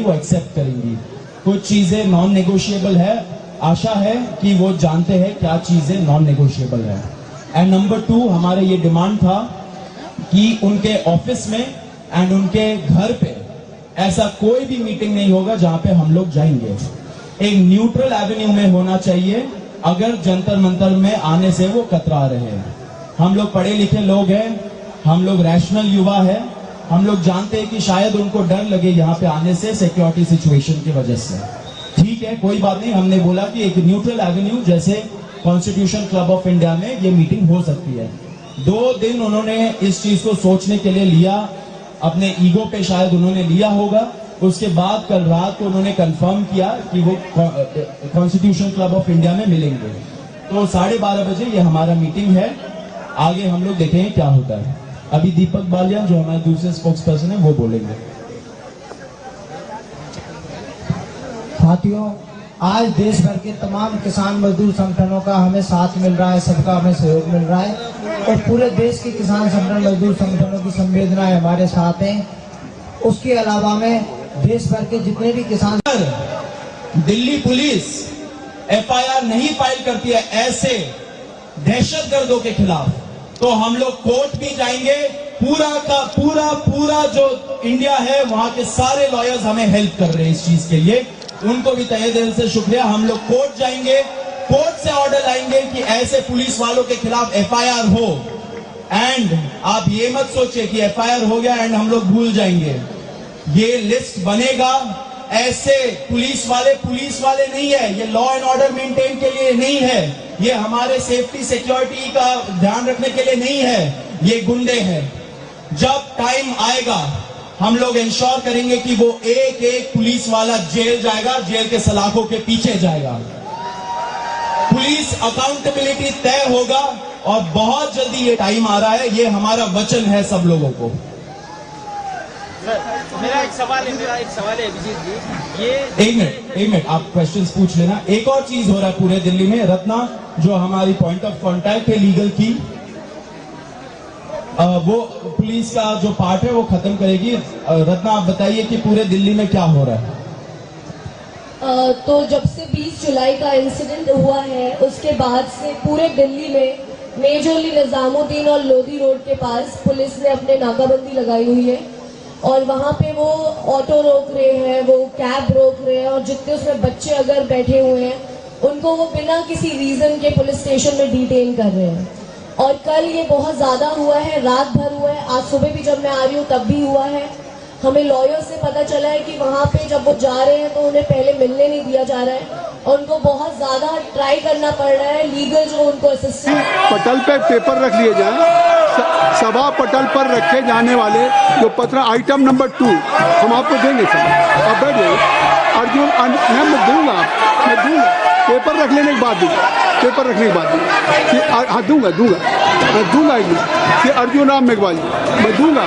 वो एक्सेप्ट करेंगी। कुछ चीजें नॉन नेगोशिएबल है, आशा है कि वो जानते हैं क्या चीजें नॉन नेगोशिएबल है। एंड नंबर 2, हमारे ये डिमांड था कि उनके ऑफिस में एंड उनके घर पे ऐसा कोई भी मीटिंग नहीं होगा जहां पे हम लोग जाएंगे। एक न्यूट्रल एवेन्यू में होना चाहिए, अगर जंतर मंतर में आने से वो कतरा रहे हैं। हम लोग पढ़े लिखे लोग हैं, हम लोग रैशनल युवा है, हम लोग जानते हैं कि शायद उनको डर लगे यहाँ पे आने से सिक्योरिटी सिचुएशन की वजह से। ठीक है, कोई बात नहीं, हमने बोला कि एक न्यूट्रल एवेन्यू जैसे कॉन्स्टिट्यूशन क्लब ऑफ इंडिया में ये मीटिंग हो सकती है। 2 दिन उन्होंने इस चीज को सोचने के लिए लिया, अपने ईगो पे शायद उन्होंने लिया होगा। उसके बाद कल रात को उन्होंने कंफर्म किया कि वो कॉन्स्टिट्यूशन क्लब ऑफ इंडिया में मिलेंगे। तो 12:30 बजे ये हमारा मीटिंग है, आगे हम लोग देखेंगे क्या होता है। अभी दीपक बालियान जो हमारे दूसरे स्पोक्स पर्सन है वो बोलेंगे। साथियों, आज देश भर के तमाम किसान मजदूर संगठनों का हमें साथ मिल रहा है, सबका हमें सहयोग मिल रहा है और पूरे देश के किसान संगठन मजदूर संगठनों की संवेदनाएं हमारे साथ हैं। उसके अलावा में देश भर के जितने भी किसान, दिल्ली पुलिस FIR नहीं फाइल करती है ऐसे दहशतगर्दों के खिलाफ, तो हम लोग कोर्ट भी जाएंगे। पूरा का पूरा जो इंडिया है वहां के सारे लॉयर्स हमें हेल्प कर रहे हैं इस चीज के लिए, उनको भी तहे दिल से शुक्रिया। हम लोग कोर्ट जाएंगे, कोर्ट से ऑर्डर लाएंगे कि ऐसे पुलिस वालों के खिलाफ FIR हो। एंड आप ये मत सोचिए कि FIR हो गया एंड हम लोग भूल जाएंगे, ये लिस्ट बनेगा। ऐसे पुलिस वाले नहीं है, ये लॉ एंड ऑर्डर मेंटेन के लिए नहीं है, ये हमारे सेफ्टी सिक्योरिटी का ध्यान रखने के लिए नहीं है, ये गुंडे हैं। जब टाइम आएगा हम लोग इंश्योर करेंगे कि वो एक एक पुलिस वाला जेल जाएगा, जेल के सलाखों के पीछे जाएगा। पुलिस अकाउंटेबिलिटी तय होगा और बहुत जल्दी ये टाइम आ रहा है, ये हमारा वचन है सब लोगों को। मेरा एक सवाल है अभिजीत जी, ये एक मिनट आप क्वेश्चंस पूछ लेना। एक और चीज हो रहा है पूरे दिल्ली में, रत्ना जो हमारी पॉइंट ऑफ कांटेक्ट है लीगल की, वो पुलिस का जो पार्ट है वो खत्म करेगी। रत्ना आप बताइए कि पूरे दिल्ली में क्या हो रहा है। तो जब से 20 जुलाई का इंसिडेंट हुआ है उसके बाद से पूरे दिल्ली में मेजरली निजामुद्दीन और लोधी रोड के पास पुलिस ने अपने नाकाबंदी लगाई हुई है और वहाँ पे वो ऑटो रोक रहे हैं, वो कैब रोक रहे हैं और जितने उसमें बच्चे अगर बैठे हुए हैं उनको वो बिना किसी रीजन के पुलिस स्टेशन में डिटेन कर रहे हैं। और कल ये बहुत ज्यादा हुआ है, रात भर हुआ है, आज सुबह भी जब मैं आ रही हूँ तब भी हुआ है। हमें लॉयर से पता चला है कि वहाँ पे जब वो जा रहे हैं तो उन्हें पहले मिलने नहीं दिया जा रहा है और उनको बहुत ज्यादा ट्राई करना पड़ रहा है, लीगल जो उनको असिस्टेंट। पटल पे पेपर रख लिए जाए, सभा पटल पर रखे जाने वाले जो पत्र आइटम नंबर 2 हम आपको देंगे सर, आप बैठ जाइए। अर्जुन मैं दूंगा पेपर रख लेने के बाद पेपर रखने के बाद हाँ दूंगा कि अर्जुन राम मेघवाल मैं दूंगा।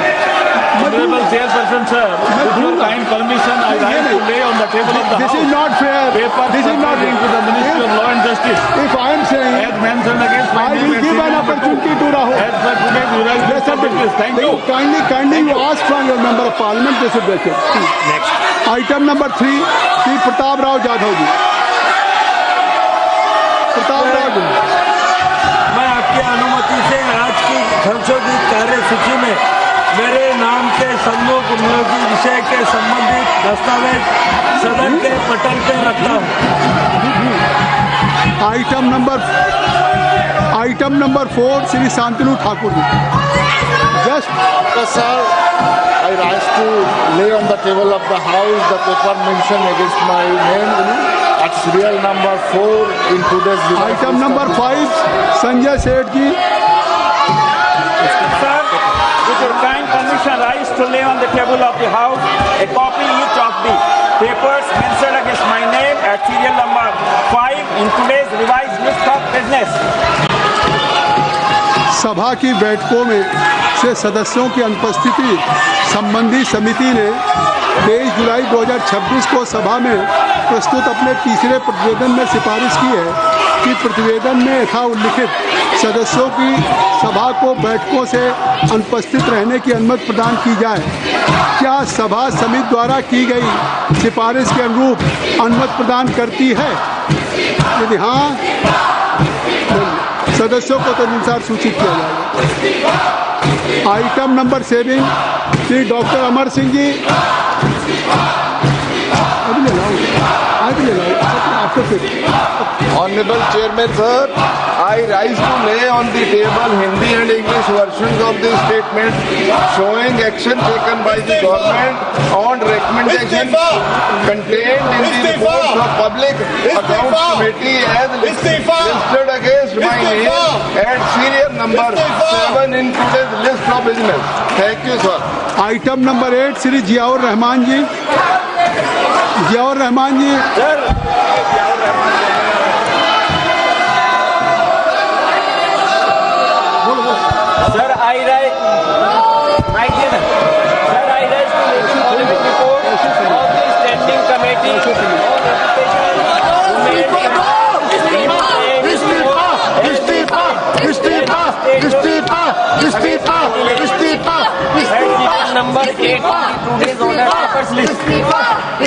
Honorable Chairperson, sir, with your kind permission, I rise to lay on the table of the This House is not fair. papers This is not pertaining to the Ministry of Law and Justice. If I am saying, As mentioned against my I name will and give serial an number 2. opportunity to Rahul. As per today's jurisdiction Yes, sir. business. Thank you. Kindly you ask from your member of parliament. This is better. Next. Item number 3, Sri Pratap Rao Jadhav जी। प्रताप राव जी, मैं आपकी अनुमति से आज की संशोधित कार्यसूची में मेरे नाम के सम्मुख उपयोगी विषय के संबंधित दस्तावेज सदन के पटल पे रखता हूँ। Item number 4 Shri Shantanu Thakur ji. Just sir, I rise to lay on the table of the House the paper mentioned against my name at serial number 4 in today's. Item number 5 Sanjay Seth ji. sir, with your kind permission, rise to lay on the table of the House a copy each of the papers mentioned against my name at serial number 5 in today's revised list of business. सभा की बैठकों में से सदस्यों की अनुपस्थिति संबंधी समिति ने 23 जुलाई 2026 को सभा में प्रस्तुत अपने तीसरे प्रतिवेदन में सिफारिश की है कि प्रतिवेदन में यथा उल्लिखित सदस्यों की सभा को बैठकों से अनुपस्थित रहने की अनुमति प्रदान की जाए। क्या सभा समिति द्वारा की गई सिफारिश के अनुरूप अनुमति प्रदान करती है? यदि हाँ, सदस्यों को तदनुसार सूचित किया जाएगा। Item number 7, Shri doctor Amar Singh ji. अभी ले लाओ आफ्टर फिर। Honorable Chairman, sir, I rise to lay on the table Hindi and English versions of the statement showing action taken by the government on recommendation contained in the reports of Public Accounts Committee as listed against my name and serial number 7 in today's list of business. Thank you, sir. Item number 8, Shri Ziaur Rahman ji. Ziaur Rahman ji. Sir, I rise to make the report of the standing committee number 8 today's order papers list. The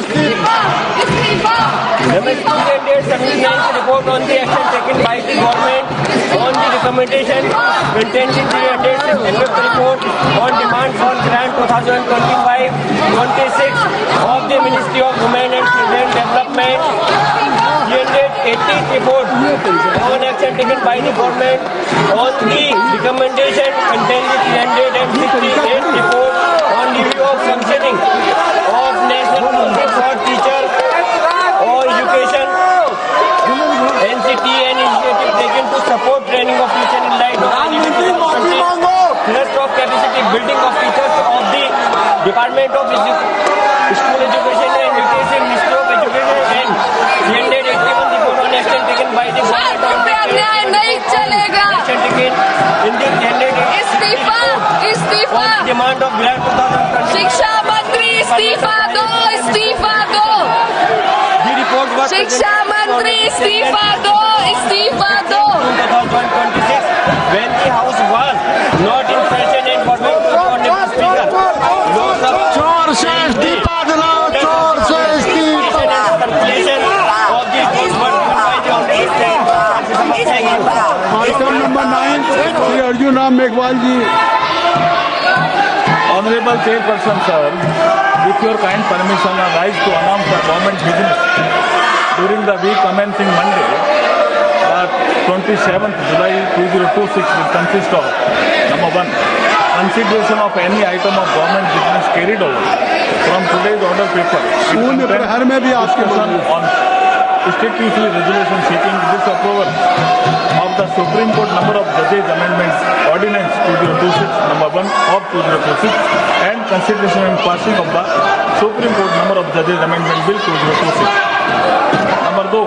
standard submitted report on the action taken by the government on the recommendation contained in the attached report on demand for grant 2025-26 of the Ministry of Women and Children Development. 80 report on action taken by the government on the recommendation contained in 368 report on review of functioning of National Council for Teacher or Education NCT and initiative taken to support training of teacher in light of thrust of capacity building of teachers of the Department of School Education and Nutrition, Ministry of Education and 381 report on action taken by the government on the action taken in the 381 on demand of grant 2020. शिक्षा मंत्री इस्तीफा दो, इस्तीफा दो। The report was शिक्षा मंत्री इस्तीफा दो, इस्तीफा दो। 2026 when the house was not in session and was not honorable speaker. चोर से इस्तीफा दिलाओ, चोर से इस्तीफा। Circulation of the report was given by the honorable speaker. Item number 9, Shri Arjun Ram Meghwal ji. Honorable Chairperson, sir, with your kind permission, I rise to announce the government business during the week commencing Monday, 27th July 2026 will consist of number 1, consideration of any item of government business carried over from today's order paper. शून्य प्रहर में भी आपके On statutory resolution seeking disapproval of the Supreme Court number of judges amendments ordinance 2026 number 1 of 2026 and consideration and passing of the Supreme Court number of judges amendment bill 2026. Number 2,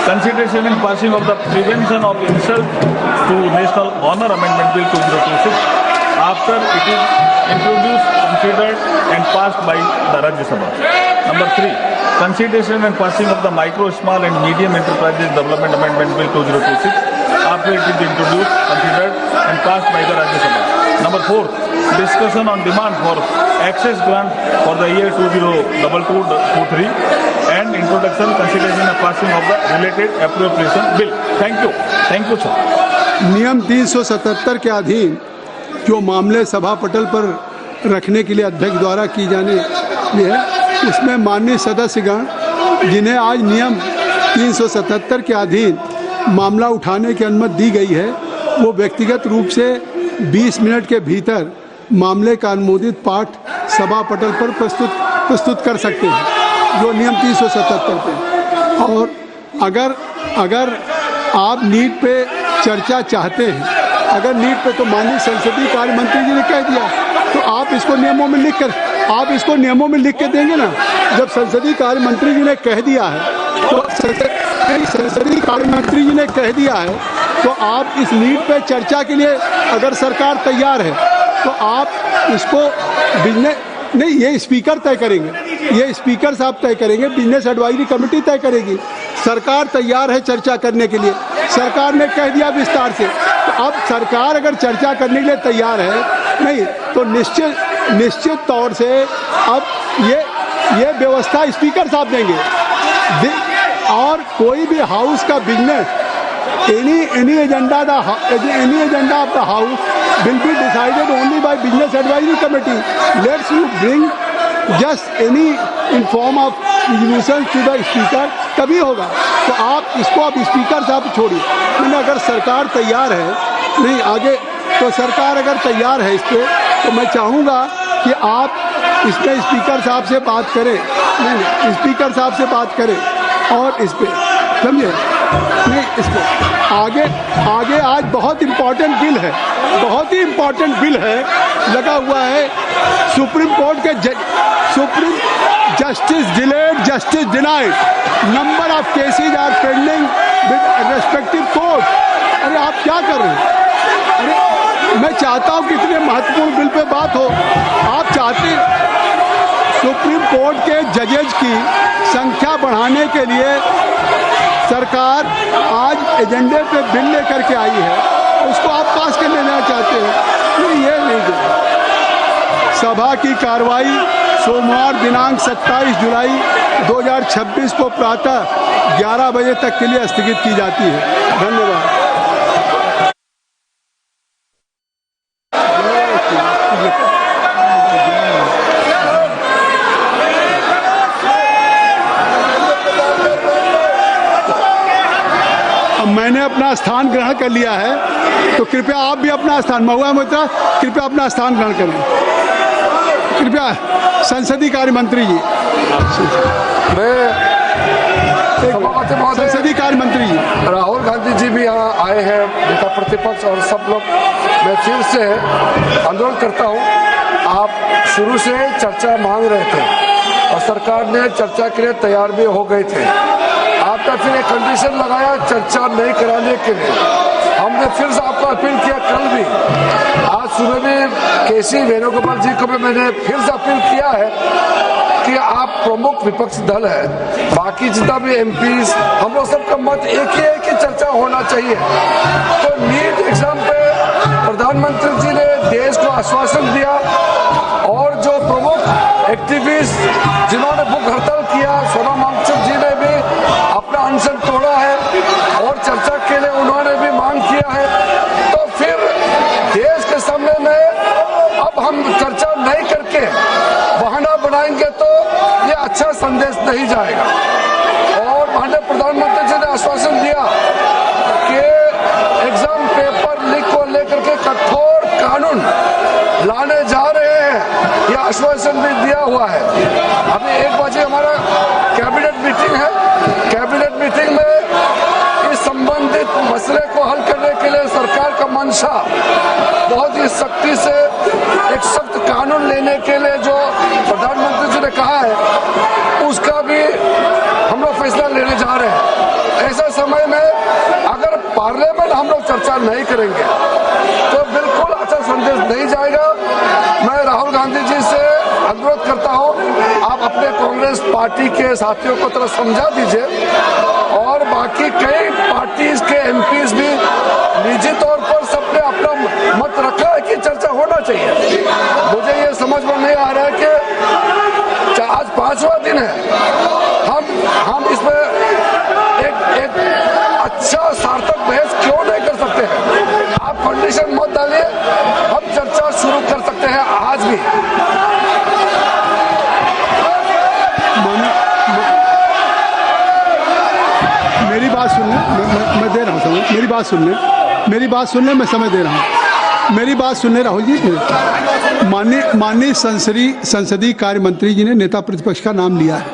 consideration and passing of the prevention of insult to national honor amendment bill 2026 after it is introduced, considered and passed by the Rajya Sabha. Number 3, consideration and passing of the micro, small and medium enterprises development amendment bill 2026 after it is introduced, considered and passed by the Rajya Sabha. Number 4, discussion on demand for access grant for the year 2022-23 and introduction, consideration and passing of the related appropriation bill. Thank you. Thank you, sir. नियम 377 के अधीन जो मामले सभा पटल पर रखने के लिए अध्यक्ष द्वारा की जाने है, इसमें माननीय सदस्यगण जिन्हें आज नियम 377 के अधीन मामला उठाने की अनुमति दी गई है, वो व्यक्तिगत रूप से 20 मिनट के भीतर मामले का अनुमोदित पाठ सभा पटल पर प्रस्तुत कर सकते हैं, जो नियम 377 पे। और अगर आप नीट पे चर्चा चाहते हैं, अगर नीट पे, तो माननीय संसदीय कार्य मंत्री जी ने कह दिया, तो आप इसको नियमों में लिख के देंगे ना। जब संसदीय कार्य मंत्री जी ने कह दिया है, तो संसदीय कार्य मंत्री जी ने कह दिया है, तो आप इस नीट पे चर्चा के लिए अगर सरकार तैयार है, तो आप इसको नहीं, ये स्पीकर तय करेंगे, ये स्पीकर साहब तय करेंगे, बिजनेस एडवाइजरी कमेटी तय करेगी। सरकार तैयार है चर्चा करने के लिए, सरकार ने कह दिया विस्तार से। तो अब सरकार अगर चर्चा करने के लिए तैयार है, नहीं तो निश्चित निश्चित तौर से अब ये व्यवस्था स्पीकर साहब देंगे। और कोई भी हाउस का business any agenda of the house will be decided only by business advisory committee. Let's you bring just any in form of resolution to the speaker, तभी होगा। तो आप इसको अब स्पीकर साहब छोड़िए। मैंने अगर सरकार तैयार है, नहीं आगे तो सरकार अगर तैयार है इस पर, तो मैं चाहूँगा कि आप इसमें स्पीकर साहब से बात करें, नहीं स्पीकर साहब से बात करें और इस पर समझे नहीं इसको आगे आज बहुत इम्पोर्टेंट बिल है, बहुत ही इम्पोर्टेंट बिल है लगा हुआ है। सुप्रीम कोर्ट के supreme justice delayed justice denied, number of cases are pending with respective court. अरे आप क्या कर रहे हैं? अरे मैं चाहता हूँ कि इतने महत्वपूर्ण बिल पे बात हो। आप चाहते सुप्रीम कोर्ट के जजेज की संख्या बढ़ाने के लिए सरकार आज एजेंडे पे बिल लेकर के आई है, उसको आप पास कर लेना चाहते हैं। ये नहीं। सभा की कार्रवाई सोमवार दिनांक 27 जुलाई 2026 को प्रातः 11 बजे तक के लिए स्थगित की जाती है। धन्यवाद। मैंने अपना स्थान ग्रहण कर लिया है, तो कृपया आप भी अपना स्थान, महुआ मोहित्रा कृपया अपना स्थान ग्रहण करें। कृपया संसदीय कार्य मंत्री जी, संसदीय कार्य मंत्री जी राहुल गांधी जी भी यहाँ आए हैं, नेता प्रतिपक्ष और सब लोग। मैं फिर से अनुरोध करता हूँ, आप शुरू से चर्चा मांग रहे थे और सरकार ने चर्चा के लिए तैयार भी हो गए थे। आपने फिर एक कंडीशन लगाया चर्चा नहीं कराने के लिए। हमने फिर से आपको अपील किया, कल भी, आज सुबह भी केसी वेणुगोपाल जी को भी मैंने फिर से अपील किया है कि आप प्रमुख विपक्षी दल है, बाकी जितना भी एमपीज, हम लोग सबका मत एक ही है कि चर्चा होना चाहिए। तो नीट एग्जाम पे प्रधानमंत्री जी ने देश को आश्वासन दिया और जो प्रमुख एक्टिविस्ट जिन्होंने भूख हड़ताल किया, सोनम वांगचुक जी ने भी अपना अनशन तोड़ा है और चर्चा के लिए उन्होंने भी मांग किया है। तो फिर देश के सामने में अब हम चर्चा नहीं करके बहाना बनाएंगे तो ये अच्छा संदेश नहीं जाएगा। और माननीय प्रधानमंत्री जी ने आश्वासन दिया कि एग्जाम पेपर लीक को लेकर के कठोर कानून लाने जा रहे हैं, यह आश्वासन भी दिया हुआ है। अभी 1 बजे हमारा कैबिनेट मीटिंग है, कैबिनेट मीटिंग में इस संबंधित मसले को हल करने के लिए सरकार का मंशा बहुत ही सख्ती से एक सख्त कानून लेने के लिए जो प्रधानमंत्री जी ने कहा है, उसका भी हम लोग फैसला लेने जा रहे हैं। ऐसा समय में अगर पार्लियामेंट हम लोग चर्चा नहीं करेंगे तो बिल्कुल अच्छा संदेश नहीं जाएगा। मैं राहुल गांधी जी से अनुरोध करता हूं, आप अपने कांग्रेस पार्टी के साथियों को थोड़ा समझा दीजिए और बाकी कई पार्टीज के एमपीज भी निजी तौर पर सबने अपना मत रखा है कि चर्चा होना चाहिए। मुझे ये समझ में नहीं आ रहा है कि आज 5वां दिन है, हम इसमें एक अच्छा सार्थक बहस क्यों नहीं कर सकते हैं? आप कंडीशन मत डालिए, हम चर्चा शुरू कर सकते हैं आज भी। मेरी बात सुन ले, मैं दे रहा हूँ समय, मेरी बात सुन ले, मेरी बात सुन ले, मैं समय दे रहा हूँ, मेरी बात सुन ले राहुल जी। माननीय संसदीय कार्य मंत्री जी ने नेता प्रतिपक्ष का नाम लिया है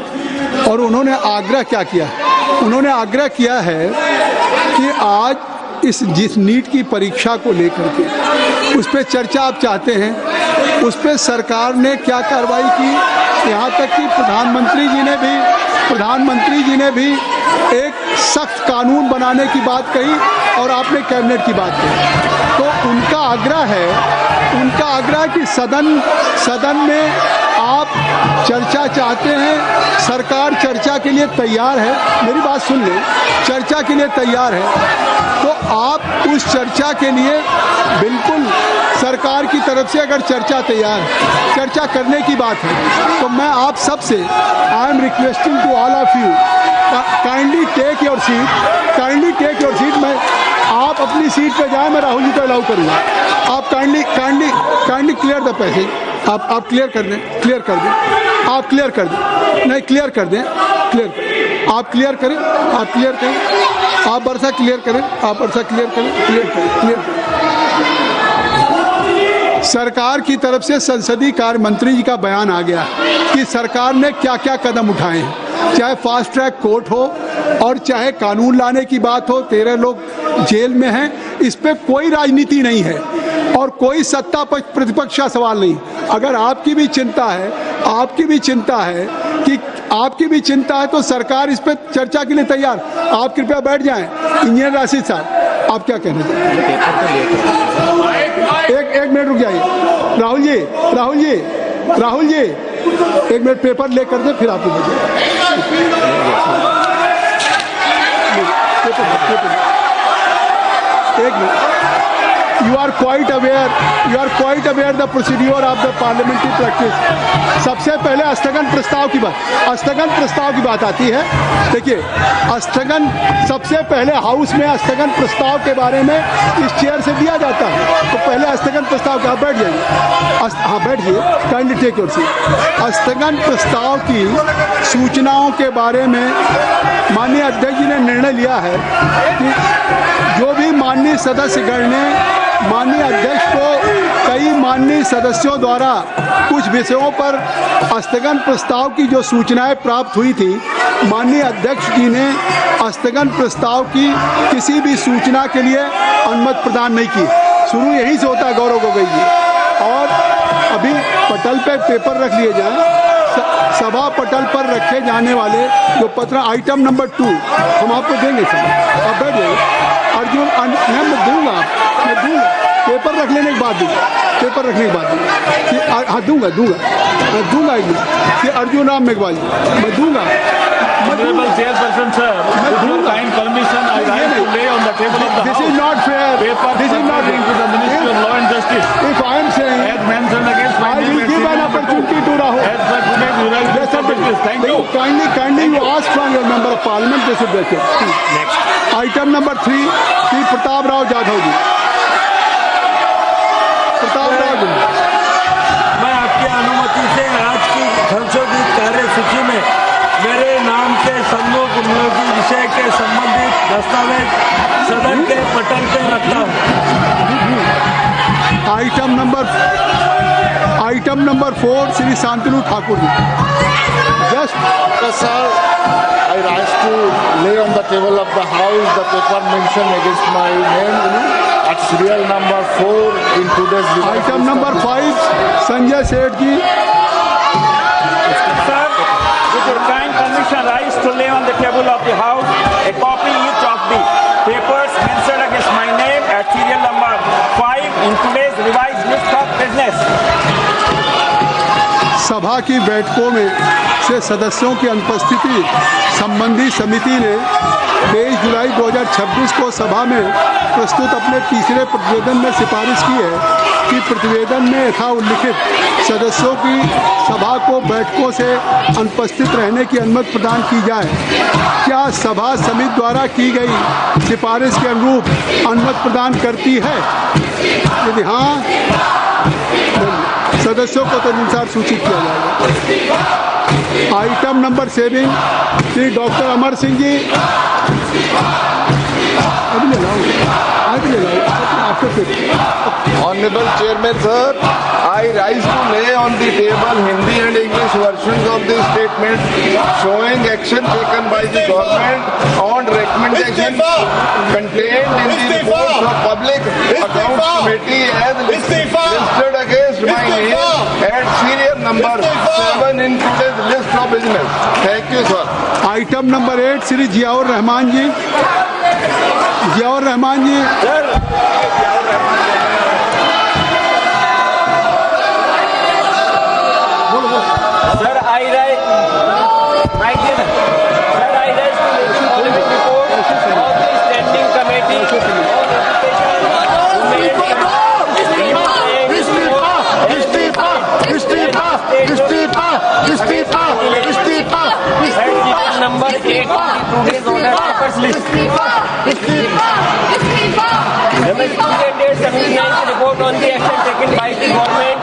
और उन्होंने आग्रह क्या किया है? उन्होंने आग्रह किया है कि आज जिस नीट की परीक्षा को लेकर के उस पर चर्चा आप चाहते हैं, उस पर सरकार ने क्या कार्रवाई की, यहाँ तक कि प्रधानमंत्री जी ने भी एक सख्त कानून बनाने की बात कही और आपने कैबिनेट की बात कही। तो उनका आग्रह है कि सदन में आप चर्चा चाहते हैं, सरकार चर्चा के लिए तैयार है, मेरी बात सुन लें, चर्चा के लिए तैयार है, तो आप उस चर्चा के लिए बिल्कुल सरकार की तरफ से अगर चर्चा तैयार है, चर्चा करने की बात है, तो मैं आप सबसे I am requesting to all of you kindly take your seat, मैं आप अपनी सीट पे जाएं, मैं राहुल जी को अलाउ करूँगा। आप काइंडली क्लियर द पैसेज, आप क्लियर कर दें, आप क्लियर कर दें, आप क्लियर कर दें, आप क्लियर करें, आप वर्षा क्लियर करें, क्लियर करें। सरकार की तरफ से संसदीय कार्य मंत्री जी का बयान आ गया कि सरकार ने क्या क्या कदम उठाए हैं, चाहे फास्ट ट्रैक कोर्ट हो और चाहे कानून लाने की बात हो, 13 लोग जेल में हैं, इस पे कोई राजनीति नहीं है और कोई सत्ता पक्ष प्रतिपक्ष का सवाल नहीं। अगर आपकी भी चिंता है तो सरकार इस पे चर्चा के लिए तैयार। आप कृपया बैठ जाएं। इंजीनियर राशिद साहब, आप क्या कहना चाहते हैं? एक मिनट रुक जाइए। राहुल जी, एक मिनट पेपर ले कर दे, फिर आपको एक minute. You are quite aware the procedure of the parliamentary practice। सबसे पहले स्थगन प्रस्ताव की बात आती है। देखिए, स्थगन सबसे पहले हाउस में स्थगन प्रस्ताव के बारे में इस चेयर से दिया जाता है, तो पहले स्थगन प्रस्ताव का बैठ जाइए, बैठिए, काइंडली टेक योर सीट। स्थगन प्रस्ताव की सूचनाओं के बारे में माननीय अध्यक्ष जी ने निर्णय लिया है कि जो भी माननीय सदस्यगण ने माननीय अध्यक्ष को कई माननीय सदस्यों द्वारा कुछ विषयों पर स्थगन प्रस्ताव की जो सूचनाएं प्राप्त हुई थी, माननीय अध्यक्ष जी ने स्थगन प्रस्ताव की किसी भी सूचना के लिए अनुमति प्रदान नहीं की। शुरू यहीं से होता है गौरव गोगोई जी। और अभी पटल पे पेपर रख लिए जाएं, सभा पटल पर रखे जाने वाले जो पत्र आइटम नंबर 2 हम आपको देंगे सर, आप बैठ जाइए। अर्जुन, मैं दूंगा पेपर रख लेने के बाद दूंगा कि अर्जुन राम मेघवाल जी मैं दूंगा। Honorable Chairperson sir, with your kind permission, I rise to lay on the table of the This House is not fair. papers This is not pertaining to the Ministry of Law and Justice. If I am saying, As mentioned against my I name will at give an serial number opportunity 2. to Rahul. As per today's revised list of business. Thank you. Kindly you ask from your member of parliament, they should break it. Next. Item number 3, Sri Pratap Rao Jadhav ji. Pratap Rao ji. मैं आपकी अनुमति से आज की संशोधित कार्यसूची में मेरे नाम के सम्मुख उपयोगी विषय के संबंधित दस्तावेज सदन के पटल पर रखता हूँ। Item number 4 Shri Shantanu Thakur ji. Sir, I rise to lay on the table of the House the paper mentioned against my name at serial number 4 in today's revised item list number of 5 Sanjay Seth ji. Sir, with your kind permission, rise to lay on the table of the House a copy each of the papers mentioned against my name at serial number 5 in today's revised list of business. सभा की बैठकों में से सदस्यों की अनुपस्थिति संबंधी समिति ने 23 जुलाई 2026 को सभा में प्रस्तुत अपने तीसरे प्रतिवेदन में सिफारिश की है कि प्रतिवेदन में यथा उल्लिखित सदस्यों की सभा को बैठकों से अनुपस्थित रहने की अनुमति प्रदान की जाए। क्या सभा समिति द्वारा की गई सिफारिश के अनुरूप अनुमति प्रदान करती है? यदि हाँ, सदस्यों को तदनुसार सूचित किया जाएगा। Item number 7 Shri doctor Amar Singh ji. Honorable Chairman sir, I rise to lay on the table Hindi and English versions of the statement showing action taken by the government on recommendation contained in the reports of Public Accounts Committee as listed against my name at serial number 7 in today's list of business. Thank you sir. Item number 8 Shri Ziaur Rahman ji. Ziaur Rahman ji. बोलो। Sir, I rise. My dear, sir, I rise to make the following report of the Standing Committee on Education. Number 8 today's order papers list. The student report on the action taken by the government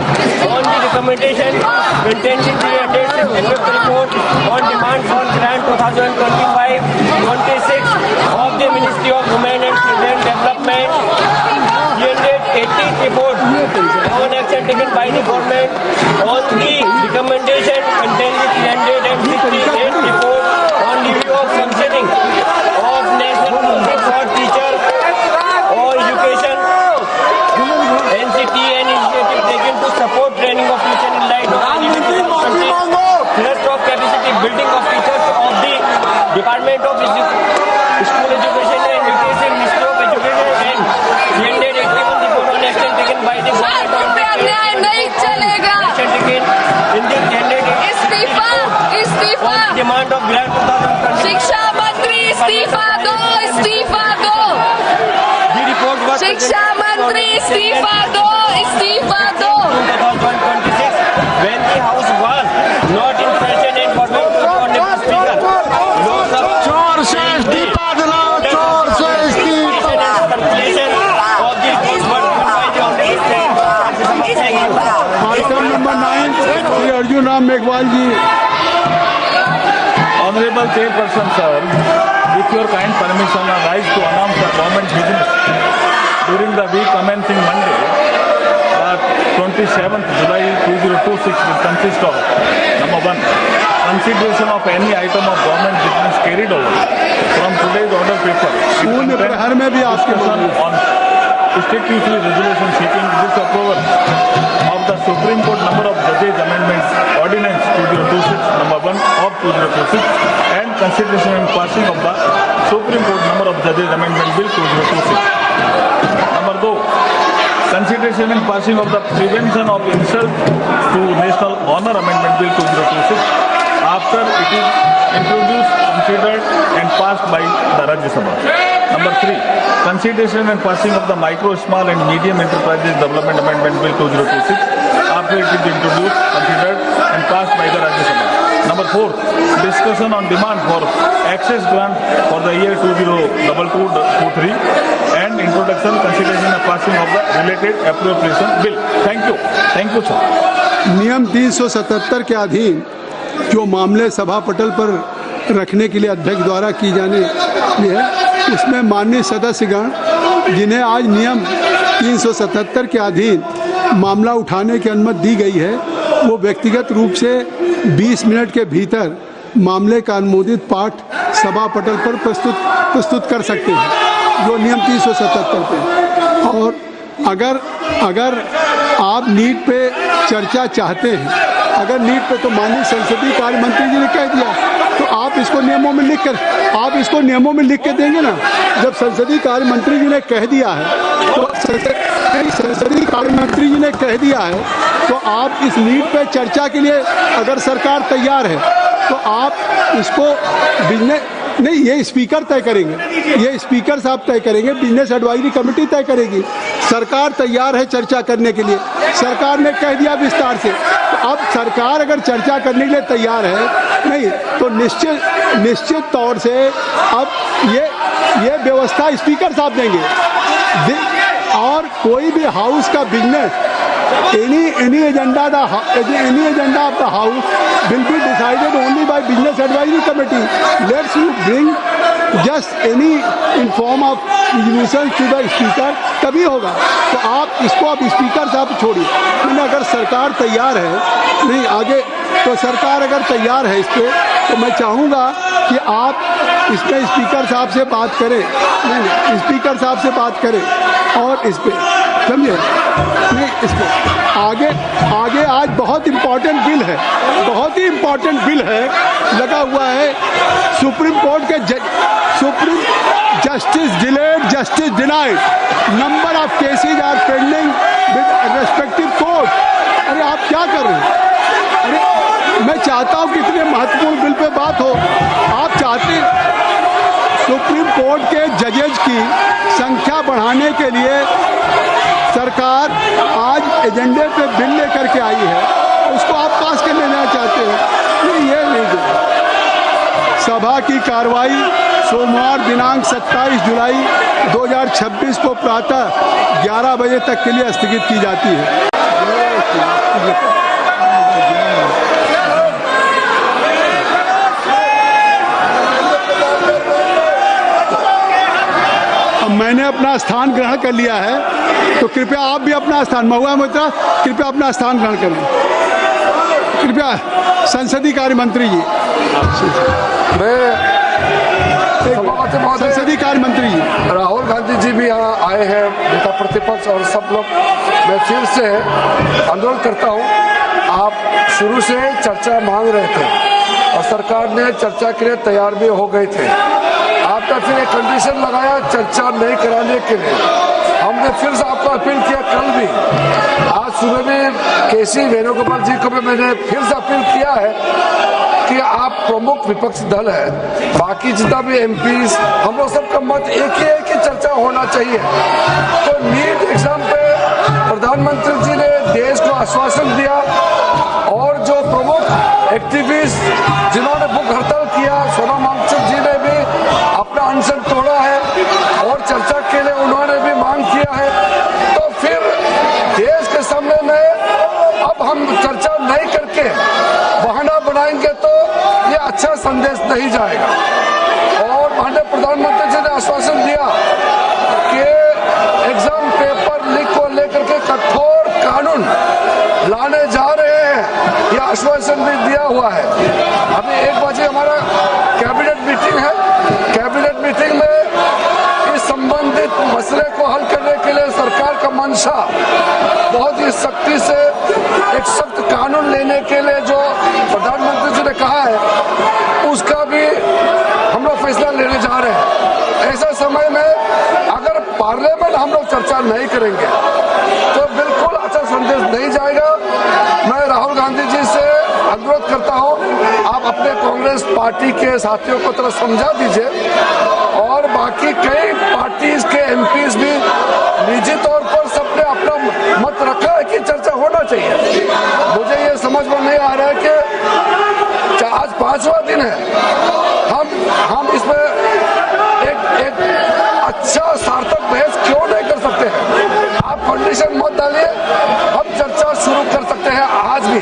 on the recommendation contained in the annual report on demand for grant 2025-26 of the Ministry of Women and Children Development. 380 report on action taken by the government on the recommendation contained in 368 report on review of functioning of National Council for Teacher or Education NCT and initiative taken to support training of teachers in light of thrust of capacity building of teachers of the Department of School Education and Nutrition, Ministry of Education and 381 report on action taken by the government on the action taken in the demand of grant 2020. शिक्षा मंत्री इस्तीफा दो, इस्तीफा दो। The report was शिक्षा मंत्री इस्तीफा दो, इस्तीफा दो। 2026 when the house was not in session and for no honorable speaker. चोर से इस्तीफा दिलाओ, चोर से इस्तीफा। Circulation of the report was given by the honorable. Item number 9 Shri Arjun Ram Meghwal ji. Honorable Chairperson, sir, with your kind permission, I rise to announce the government business during the week commencing Monday, 27th July 2026 will consist of number 1, consideration of any item of government business carried over from today's order paper. School में प्रहर में भी आपके On statutory resolution seeking disapproval of the Supreme Court number of judges amendments ordinance 2026 number 1 of 2026 and consideration and passing of the Supreme Court number of judges amendment bill 2026. Number 2, consideration and passing of the prevention of insult to national honor amendment bill 2026 after it is introduced, considered and passed by the Rajya Sabha. Number 3, consideration and passing of the Micro, Small and Medium Enterprises Development Amendment Bill 2026 after it is introduced, considered and passed by the Rajya Sabha. Number 4, discussion on demand for access grant for the year 2022-23 and introduction, consideration and passing of the related appropriation bill. Thank you. Thank you, sir. नियम 377 के अधीन जो मामले सभा पटल पर रखने के लिए अध्यक्ष द्वारा की जाने है, उसमें माननीय सदस्यगण जिन्हें आज नियम 377 के अधीन मामला उठाने की अनुमति दी गई है, वो व्यक्तिगत रूप से 20 मिनट के भीतर मामले का अनुमोदित पाठ सभा पटल पर प्रस्तुत कर सकते हैं, जो नियम 377 पे। और अगर आप नीट पे चर्चा चाहते हैं, अगर नीट पे, तो माननीय संसदीय कार्य मंत्री जी ने कह दिया, तो आप इसको नियमों में लिख के देंगे ना। जब संसदीय कार्य मंत्री जी ने कह दिया है, तो संसदीय कार्य मंत्री जी ने कह दिया है, तो आप इस नीट पे चर्चा के लिए अगर सरकार तैयार है, तो आप इसको बिजनेस नहीं, ये स्पीकर तय करेंगे, ये स्पीकर साहब तय करेंगे, बिजनेस एडवाइजरी कमेटी तय करेगी। सरकार तैयार है चर्चा करने के लिए, सरकार ने कह दिया विस्तार से। तो अब सरकार अगर चर्चा करने के लिए तैयार है नहीं, तो निश्चित तौर से अब ये व्यवस्था स्पीकर साहब देंगे। और कोई भी हाउस का business, any agenda of the house will be decided only by business advisory committee. Let's you bring just any in form of resolution to the speaker, तभी होगा। तो आप इसको अब स्पीकर साहब छोड़िए। मैंने अगर सरकार तैयार है, नहीं आगे, तो सरकार अगर तैयार है इस पर, तो मैं चाहूँगा कि आप इसमें स्पीकर साहब से बात करें, नहीं स्पीकर साहब से बात करें और इस पर समझे, नहीं इस पर आगे आज बहुत इम्पोर्टेंट बिल है, बहुत ही इम्पोर्टेंट बिल है लगा हुआ है। सुप्रीम कोर्ट के justice delayed, justice denied, number of cases are pending with respective court. अरे आप क्या कर रहे हैं? अरे मैं चाहता हूँ कि इतने महत्वपूर्ण बिल पे बात हो। आप चाहते सुप्रीम कोर्ट के जजेज की संख्या बढ़ाने के लिए सरकार आज एजेंडे पे बिल लेकर के आई है, उसको आप पास करने जाना चाहते हो। ये नहीं। सभा की कार्रवाई सोमवार दिनांक 27 जुलाई 2026 को प्रातः 11 बजे तक के लिए स्थगित की जाती है। अब मैंने अपना स्थान ग्रहण कर लिया है, तो कृपया आप भी अपना स्थान, महुआ मोहित्रा कृपया अपना स्थान ग्रहण करें। कृपया संसदीय कार्य मंत्री जी, संसदीय कार्य मंत्री जी, राहुल गांधी जी भी यहाँ आए हैं, नेता प्रतिपक्ष और सब लोग। मैं फिर से अनुरोध करता हूँ, आप शुरू से चर्चा मांग रहे थे और सरकार ने चर्चा के लिए तैयार भी हो गए थे। आपने फिर एक कंडीशन लगाया चर्चा नहीं कराने के लिए। हमने फिर से आपको अपील किया, कल भी, आज सुबह में केसी वेणुगोपाल जी को भी मैंने फिर से अपील किया है कि आप प्रमुख विपक्षी दल है, बाकी जितना भी एमपीज, हम लोग सबका मत एक ही है कि चर्चा होना चाहिए। तो नीट एग्जाम पे प्रधानमंत्री जी ने देश को आश्वासन दिया और जो प्रमुख एक्टिविस्ट जिन्होंने भूख हड़ताल किया, सोनम वांगचुक जी ने भी अपना अनशन तोड़ा है और चर्चा के लिए उन्होंने भी मांग किया है। तो फिर देश के सामने में अब हम चर्चा नहीं करके बहाना बनाएंगे तो ये अच्छा संदेश नहीं जाएगा। और माननीय प्रधानमंत्री जी ने आश्वासन दिया कि एग्जाम पेपर लीक को लेकर के कठोर कानून लाने जा रहे हैं, यह आश्वासन भी दिया हुआ है। अभी 1 बजे हमारा कैबिनेट मीटिंग है, कैबिनेट मीटिंग में इस संबंधित मसले को हल करने के लिए सरकार का मंशा बहुत ही सख्ती से एक सख्त कानून लेने के लिए जो प्रधानमंत्री जी ने कहा है, उसका भी हम लोग फैसला लेने जा रहे हैं। ऐसा समय में अगर पार्लियामेंट हम लोग चर्चा नहीं करेंगे तो बिल्कुल अच्छा संदेश नहीं जाएगा। मैं राहुल गांधी जी से अनुरोध करता हूं, आप अपने कांग्रेस पार्टी के साथियों को थोड़ा समझा दीजिए और बाकी कई पार्टीज के एमपीज भी निजी तौर पर सबने अपना मत रखा है कि चर्चा होना चाहिए। मुझे ये समझ में नहीं आ रहा है कि आज 5वां दिन है, हम इसमें एक अच्छा सार्थक बहस क्यों नहीं कर सकते हैं? आप कंडीशन मत डालिए, हम चर्चा शुरू कर सकते हैं आज भी।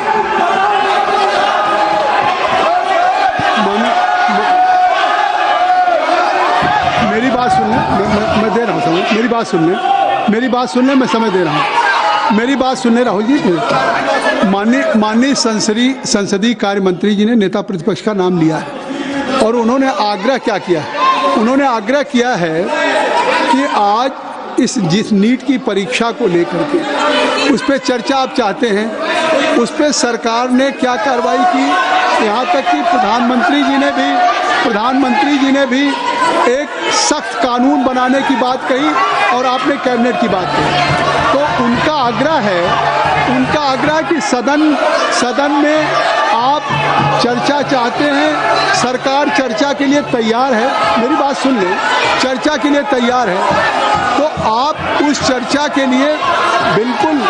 मेरी बात सुन लें, मैं दे रहा हूँ समय, मेरी बात सुन लें, मेरी बात सुन लें, मैं समय दे रहा हूँ, मेरी बात सुन लें राहुल जी। माननीय संसदीय कार्य मंत्री जी ने नेता प्रतिपक्ष का नाम लिया है और उन्होंने आग्रह क्या किया है? उन्होंने आग्रह किया है कि आज जिस नीट की परीक्षा को लेकर के उस पर चर्चा आप चाहते हैं, उस पर सरकार ने क्या कार्रवाई की, यहाँ तक कि प्रधानमंत्री जी ने भी एक सख्त कानून बनाने की बात कही और आपने कैबिनेट की बात कही। तो उनका आग्रह कि सदन में आप चर्चा चाहते हैं, सरकार चर्चा के लिए तैयार है। मेरी बात सुन लें, चर्चा के लिए तैयार है, तो आप उस चर्चा के लिए बिल्कुल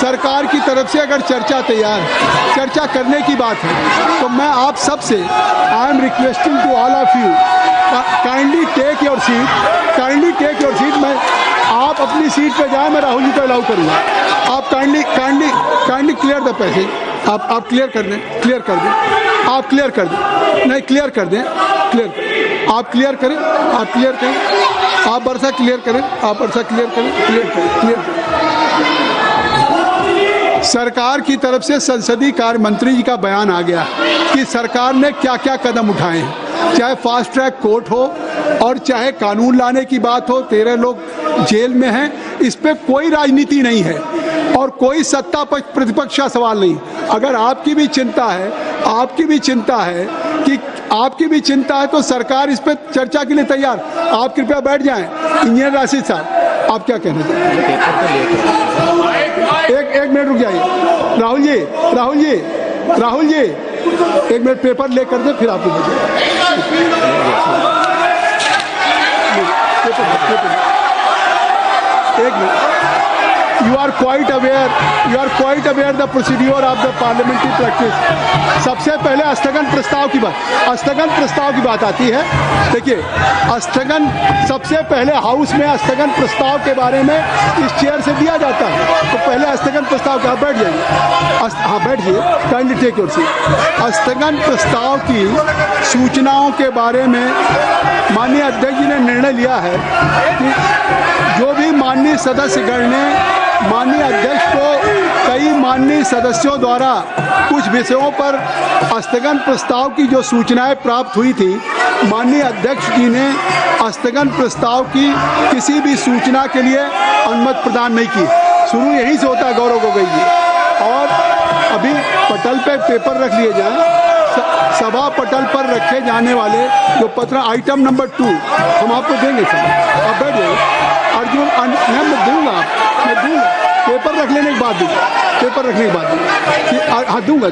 सरकार की तरफ से अगर चर्चा तैयार है, चर्चा करने की बात है, तो मैं आप सबसे I am requesting to all of you, kindly take your seat. मैं आप अपनी सीट पे जाए, मैं राहुल जी को अलाउ करूँगा। आप काइंडली क्लियर द पैसेज, आप क्लियर कर दें, आप क्लियर कर दें, आप क्लियर करें, आप क्लियर करें, आप वर्षा क्लियर करें, क्लियर करें। सरकार की तरफ से संसदीय कार्य मंत्री जी का बयान आ गया कि सरकार ने क्या क्या कदम उठाए हैं, चाहे फास्ट ट्रैक कोर्ट हो और चाहे कानून लाने की बात हो। 13 लोग जेल में हैं, इस पे कोई राजनीति नहीं है और कोई सत्ता पक्ष प्रतिपक्ष का सवाल नहीं। अगर आपकी भी चिंता है तो सरकार इस पर चर्चा के लिए तैयार। आप कृपया बैठ जाएं। इंजीनियर राशिद साहब, आप क्या कहना चाहते हैं? एक मिनट रुक जाइए। राहुल जी, राहुल जी, एक मिनट पेपर लेकर दे, फिर आपको एक minute. You are quite aware the procedure of the parliamentary practice। सबसे पहले स्थगन प्रस्ताव की बात आती है। देखिए, स्थगन सबसे पहले हाउस में स्थगन प्रस्ताव के बारे में इस चेयर से दिया जाता है। तो पहले स्थगन प्रस्ताव का बैठ जाइए, हाँ बैठ जाइए, काइंडली टेक योर सीट। स्थगन प्रस्ताव की सूचनाओं के बारे में माननीय अध्यक्ष जी ने निर्णय लिया है कि जो भी माननीय सदस्यगण ने माननीय अध्यक्ष को कई माननीय सदस्यों द्वारा कुछ विषयों पर स्थगन प्रस्ताव की जो सूचनाएं प्राप्त हुई थी, माननीय अध्यक्ष जी ने स्थगन प्रस्ताव की किसी भी सूचना के लिए अनुमति प्रदान नहीं की। शुरू यहीं से होता है गौरव गोगोई जी। और अभी पटल पे पेपर रख लिए जाएं, सभा पटल पर रखे जाने वाले जो पत्र आइटम नंबर 2 हम आपको देंगे सर, आप बैठ जाइए। अर्जुन मैं दूंगा पेपर रख लेने के बाद हाँ दूंगा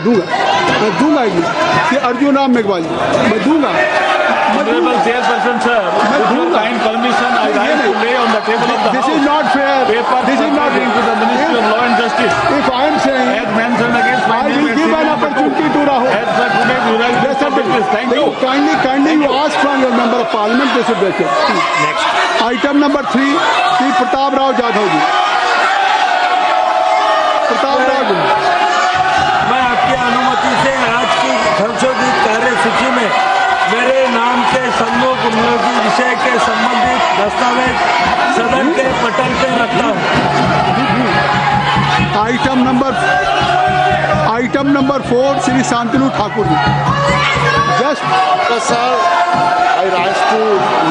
कि अर्जुन राम मेघवाल जी मैं दूंगा। Honorable Chairperson sir, with your kind permission, I rise to lay on the table of the This House is not fair. papers This is not pertaining to the Ministry of Law and Justice. If I am saying As mentioned against my I name will at give an serial number 2. opportunity to Rahul. As per today's revised list of business. Thank you. Kindly you ask from your member of parliament, they should take it. Next. Item number 3, Sri Pratap Rao Jadhav जी। प्रताप राव जी, मैं आपकी अनुमति से आज की संशोधित कार्यसूची में मेरे नाम के सम्मुख उपयोगी विषय के संबंधित दस्तावेज सदन के पटल पर रखता हूँ। Item number 4 Shri Shantanu Thakur ji. Sir, I rise to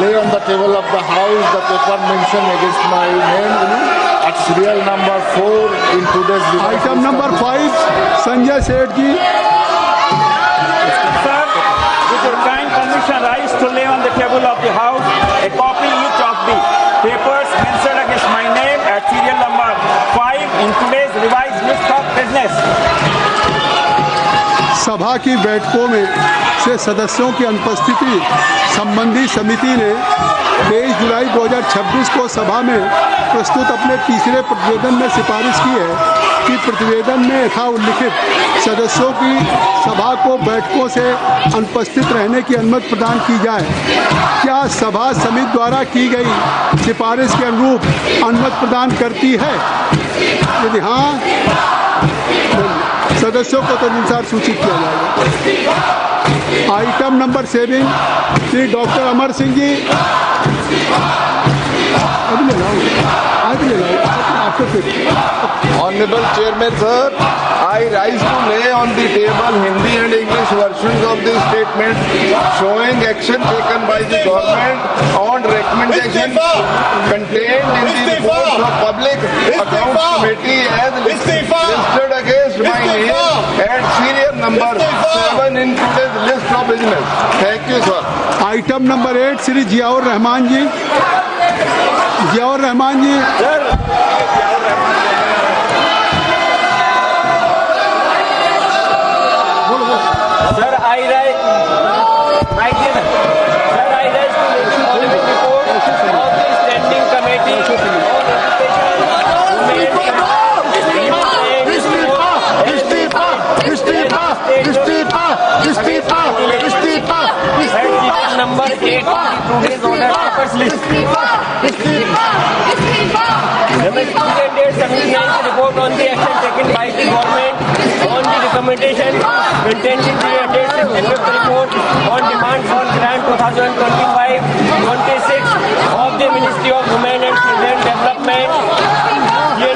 lay on the table of the House the paper mentioned against my name at serial number 4 in today's revised item list number of 5 Sanjay Seth ji. Sir, with your kind permission, rise to lay on the table of the House a copy each of the papers mentioned against my name at serial number 5 in today's revised list of business. सभा की बैठकों में से सदस्यों की अनुपस्थिति संबंधी समिति ने 23 जुलाई 2026 को सभा में प्रस्तुत अपने तीसरे प्रतिवेदन में सिफारिश की है कि प्रतिवेदन में यथा उल्लिखित सदस्यों की सभा को बैठकों से अनुपस्थित रहने की अनुमति प्रदान की जाए। क्या सभा समिति द्वारा की गई सिफारिश के अनुरूप अनुमति प्रदान करती है? यदि हाँ, सदस्यों को तदनुसार सूचित किया जाएगा। Item number 7 Shri doctor Amar Singh ji. Honorable Chairman sir, I rise to lay on the table Hindi and English versions of the statement showing action taken by the government on recommendation contained in the reports of Public Accounts Committee as listed against my name at serial number 7 in today's list of business. Thank you sir. Item number 8 Shri Ziaur Rahman ji. Ziaur Rahman ji. Sir, I rise to issue the report of the standing committee number 8 today's order papers list. The student 79th report on the action taken by the government on the recommendation contained in the annual report on demand for grant 2025-26 of the Ministry of Women and Children Development. The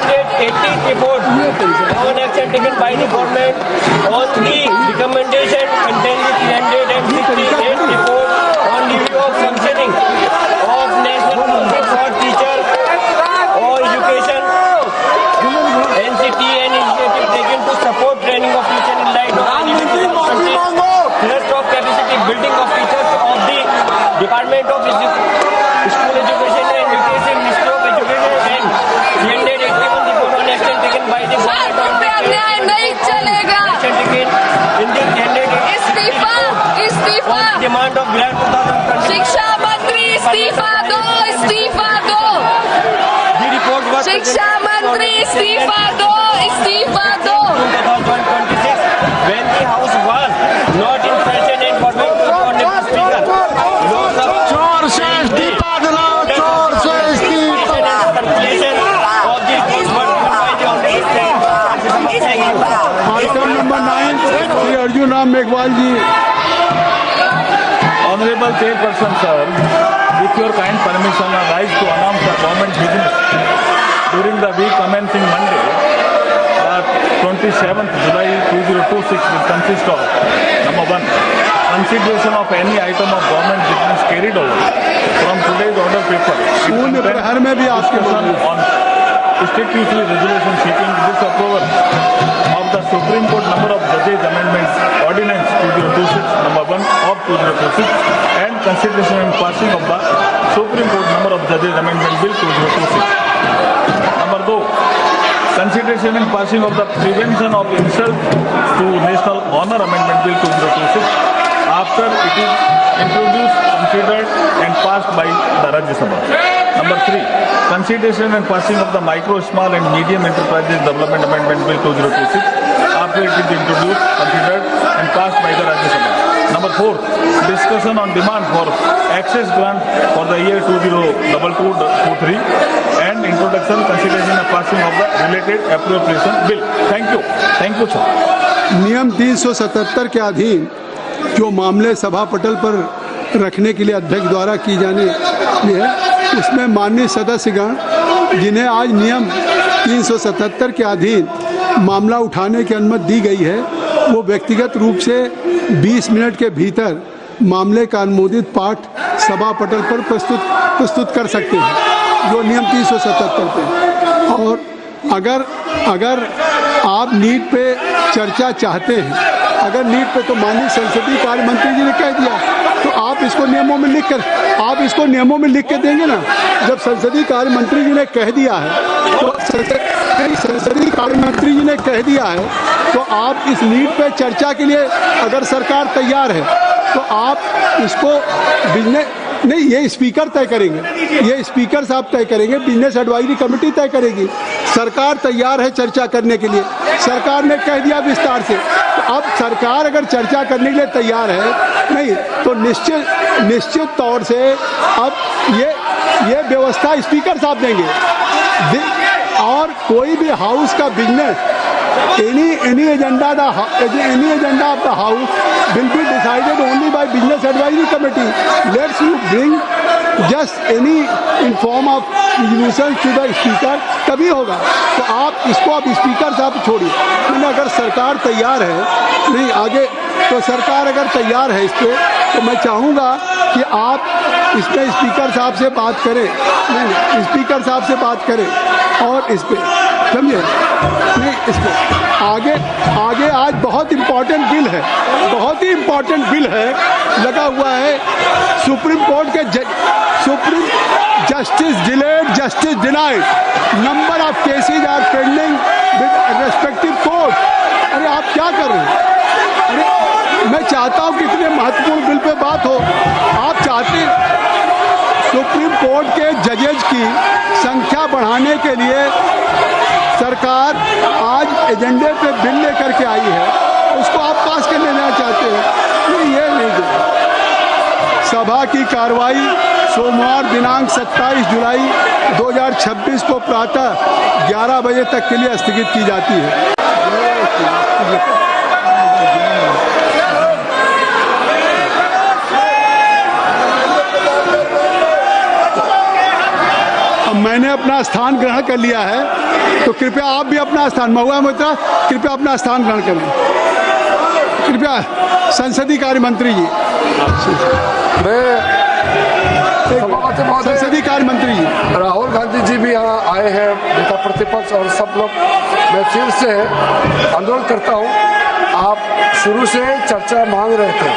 80th report on action taken by the government on the recommendation contained in the 368th report on review of functioning of National Council for Teacher or Education NCT and initiative taken to support training of teachers in light of thrust of capacity building of teachers of the Department of School Education and Nutrition, Ministry of Education and the 81 report on action taken by the government on the action taken Indian candidate इस्तीफा इस्तीफा on demand of grant 2020. शिक्षा मंत्री इस्तीफा दो इस्तीफा दो The report was शिक्षा मंत्री इस्तीफा दो इस्तीफा दो 2026 when the house was not in session and for no Honorable Speaker. Lok Sabha चोर से इस्तीफा दिलाओ, चोर से इस्तीफा। circulation of the report was given by the Honorable Speaker. Thank you. Item number 9 Shri Arjun Ram Meghwal ji. Honorable Chairperson, sir, with your kind permission, I rise to announce the government business during the week commencing Monday, 27th July 2026 will consist of number 1, consideration of any item of government business carried over from today's order paper. शून्य प्रहर में भी आपके Discussion on statutory resolution seeking disapproval of the Supreme Court number of judges amendments ordinance 2026 number 1 of 2026 and consideration and passing of the Supreme Court number of judges amendment bill 2026. Number 2, consideration and passing of the prevention of insult to national honor amendment bill 2026 after it is introduced, considered and passed by the Rajya Sabha. Number 3, consideration and passing of the micro, small and medium enterprises development amendment bill 2026 after it is introduced, considered and passed by the Rajya Sabha. Number 4, discussion on demand for access grant for the year 2022-23 and introduction, consideration and passing of the related appropriation bill. Thank you. Thank you, sir. नियम 377 के अधीन जो मामले सभा पटल पर रखने के लिए अध्यक्ष द्वारा की जाने है, उसमें माननीय सदस्यगण जिन्हें आज नियम 377 के अधीन मामला उठाने की अनुमति दी गई है, वो व्यक्तिगत रूप से 20 मिनट के भीतर मामले का अनुमोदित पाठ सभा पटल पर प्रस्तुत कर सकते हैं, जो नियम 377 पे। और अगर आप नीट पे चर्चा चाहते हैं, अगर नीट पे, तो माननीय संसदीय कार्य मंत्री जी ने कह दिया, तो आप इसको नियमों में लिख के देंगे ना। जब संसदीय कार्य मंत्री जी ने कह दिया है, तो संसदीय कार्य मंत्री जी ने कह दिया है, तो आप इस नीट पे चर्चा के लिए अगर सरकार तैयार है, तो आप इसको बिजनेस नहीं, ये स्पीकर तय करेंगे, ये स्पीकर साहब तय करेंगे, बिजनेस एडवाइजरी कमेटी तय करेगी। सरकार तैयार है चर्चा करने के लिए, सरकार ने कह दिया विस्तार से। तो अब सरकार अगर चर्चा करने के लिए तैयार है नहीं, तो निश्चित तौर से अब ये व्यवस्था स्पीकर साहब देंगे। और कोई भी हाउस का business, any agenda of the house will be decided only by business advisory committee. Let's you bring just any in form of resolution to the speaker, तभी होगा। तो आप इसको अब स्पीकर साहब छोड़िए। मैंने अगर सरकार तैयार है, नहीं आगे, तो सरकार अगर तैयार है इस पर, तो मैं चाहूँगा कि आप इसमें स्पीकर साहब से बात करें, नहीं स्पीकर साहब से बात करें और इस पर समझे, नहीं इस पर आगे आज बहुत इम्पोर्टेंट बिल है, बहुत ही इम्पोर्टेंट बिल है लगा हुआ है। सुप्रीम कोर्ट के justice delayed, justice denied, number of cases are pending with respective court. अरे आप क्या कर रहे हैं? अरे मैं चाहता हूँ कि इतने महत्वपूर्ण बिल पे बात हो। आप चाहते सुप्रीम कोर्ट के जजेज की संख्या बढ़ाने के लिए सरकार आज एजेंडे पे बिल लेकर के आई है, उसको आप पास कर लेना चाहते हैं। ये नहीं दे। सभा की कार्रवाई सोमवार दिनांक 27 जुलाई 2026 को प्रातः 11 बजे तक के लिए स्थगित की जाती है। मैंने अपना स्थान ग्रहण कर लिया है, तो कृपया आप भी अपना स्थान, महुआ मोहित्रा कृपया अपना स्थान ग्रहण करें। कृपया संसदीय कार्य मंत्री जी, संसदीय कार्य मंत्री जी, राहुल गांधी जी भी यहाँ आए हैं, नेता प्रतिपक्ष और सब लोग। मैं फिर से अनुरोध करता हूँ, आप शुरू से चर्चा मांग रहे थे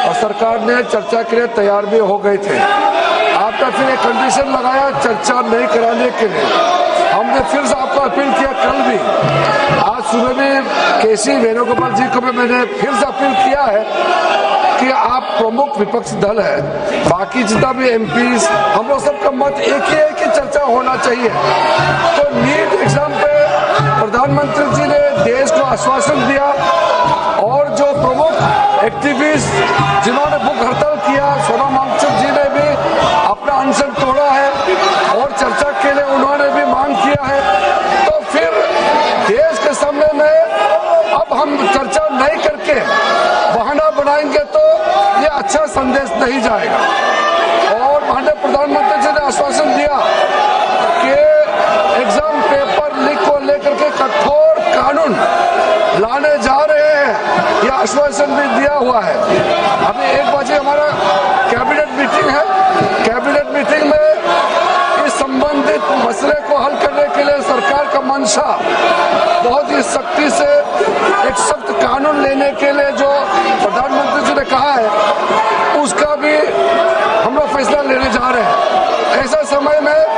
और सरकार ने चर्चा के लिए तैयार भी हो गए थे। आपने फिर एक कंडीशन लगाया चर्चा नहीं कराने के लिए। हमने फिर से आपको अपील किया, कल भी, आज सुबह भी केसी वेणुगोपाल जी को भी मैंने फिर से अपील किया है कि आप प्रमुख विपक्षी दल है, बाकी जितना भी एमपीज, हम लोग सबका मत एक ही है कि चर्चा होना चाहिए। तो नीट एग्जाम पे प्रधानमंत्री जी ने देश को आश्वासन दिया और जो प्रमुख एक्टिविस्ट जिन्होंने भूख हड़ताल किया, सोनम वांगचुक जी ने भी अपना अनशन तोड़ा है और चर्चा के लिए उन्होंने भी मांग किया है। तो फिर देश के सामने में अब हम चर्चा नहीं करके बहाना बनाएंगे तो ये अच्छा संदेश नहीं जाएगा। और माननीय प्रधानमंत्री जी ने आश्वासन दिया कि एग्जाम पेपर लीक को लेकर के कठोर कानून लाने जा रहे हैं, यह आश्वासन भी दिया हुआ है। अभी 1 बजे हमारा कैबिनेट मीटिंग है, कैबिनेट मीटिंग में इस संबंधित मसले को हल करने के लिए सरकार का मंशा बहुत ही सख्ती से एक सख्त कानून लेने के लिए जो प्रधानमंत्री जी ने कहा है उसका भी हम लोग फैसला लेने जा रहे हैं। ऐसा समय में